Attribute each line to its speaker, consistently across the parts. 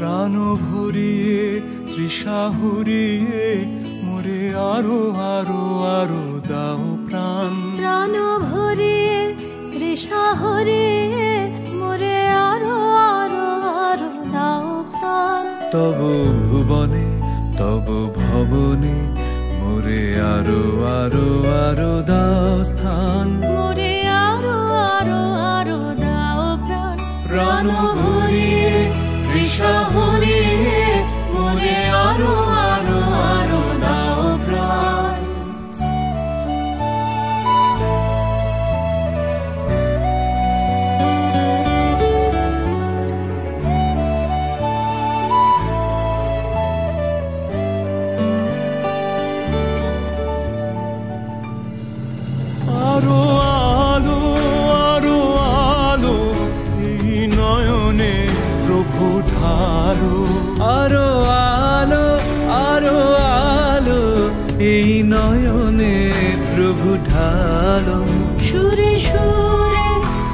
Speaker 1: প্রাণ ভরিয়ে তৃষা হরিয়ে মোরে আরো আরো আরো দাও প্রাণ।
Speaker 2: প্রাণ ভরিয়ে তৃষা হরিয়ে মোরে আরো আরো আরো দাও প্রাণ।
Speaker 1: তব ভুবনে তব ভবনে মোরে আরো আরো আরো দাও স্থান।
Speaker 2: মোরে আরো আরো আরো দাও প্রাণ।
Speaker 1: প্রাণ ভরিয়ে তৃষা হরিয়ে মোরে আরো আরো আরো দাও প্রাণ। আরো আলো আরো আলো এই নয়নে প্রভু ঢালো। আরো আলো আরো আলো এই নয়নে প্রভু ঢালো।
Speaker 2: সুরে সুরে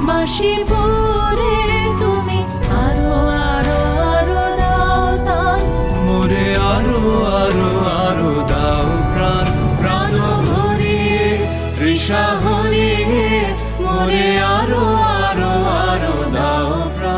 Speaker 2: বাঁশি পরে তুমি আরো আরো আরো দাও তান।
Speaker 1: মোরে আরো আরো আরো দাও প্রাণ। প্রাণ ভরিয়ে তৃষা হরিয়ে মোরে আরো আরো আরো দাও প্রাণ।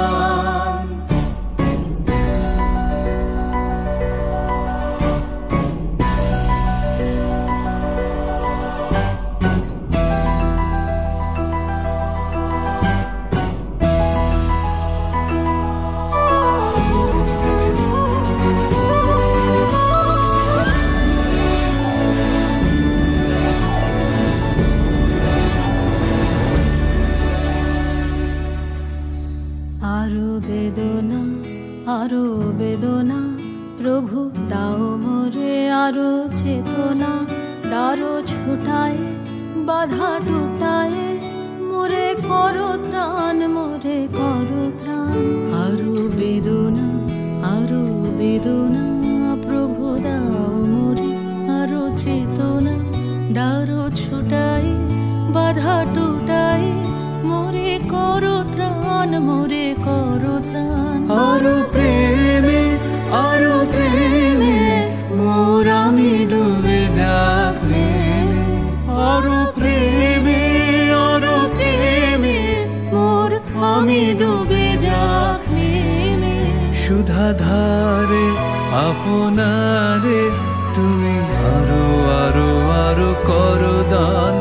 Speaker 2: আরো বেদনা আরো বেদনা প্রভু দাও মোরে আরো চেতনা। দারো ছুটায় বাধা টুটায় মোরে করো ত্রাণ মোরে করো ত্রাণ। আরো বেদনা প্রভু দাও মোরে আরো চেতনা। দারো ছুটায় বাধা টুটায় মোরে করো ত্রাণ মোরে করো ত্রাণ।
Speaker 1: আরো প্রেমে মোর আমি ডুবে যাক নেমে। আরো প্রেমে মোর আমি ডুবে যাক নেমে। সুধা ধারে আপনারে তুমি আরো আরো আরো করো দান।